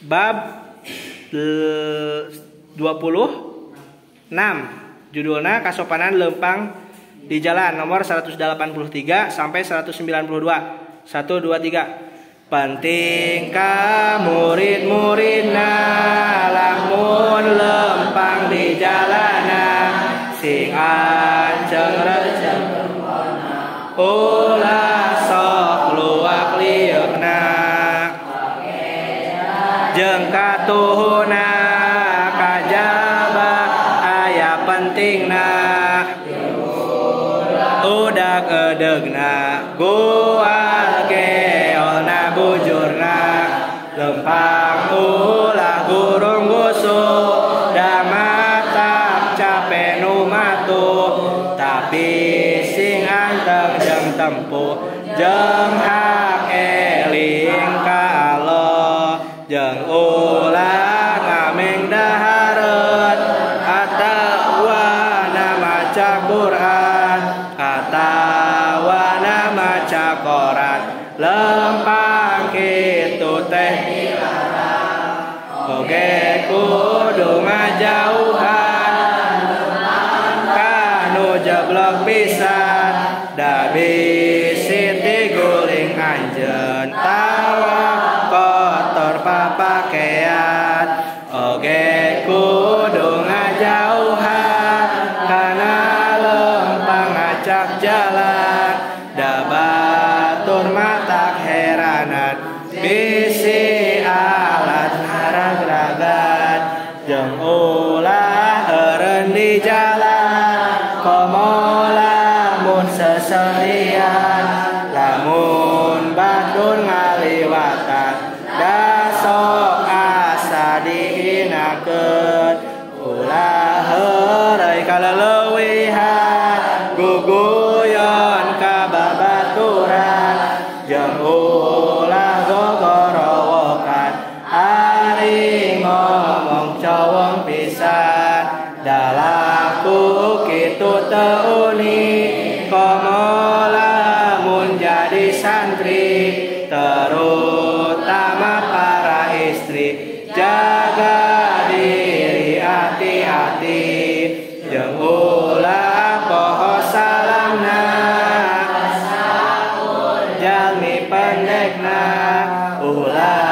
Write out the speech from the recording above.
Bab 26 judulna kasopanan lempang di jalan nomor 183 sampai 192. 1 2 3. Penting ka murid-muridna lamun lempang di jalanan sing ajeng rejeng ulah sok luak liukna jeung katuhuna kajaba aya pentingna udak edegna gual geolna bujurna lempang ulah gurung gusuk damatak cape nu matuh tapi sing anteng jeung tempuh jeung hak eling ka Allah jeung ulah ngameng dahareun atawa maca Quran atawa maca Quran lempang kitu teh oge kudu ngajauhan kanu jeblok pisan da bisi ti guling anjeun tawa kotor papakean oge kudu ngajauhan kana lempang ngacak jalan da batur matak heranan bisi alat naragragan jeung ulah eureun di jalan komo lamun seserian lamun batur ngaliwatan da sok asa dihinakeun ulah heureuy kaleuwihan guguyon ka babaturan jeung ulah gogorowokan ari ngomong cowong pisan dalaku kitu teu uni komo lamun jadi santri terutama para istri jaga diri hati-hati jeung ulah poho salamna jalmi pendekna ulah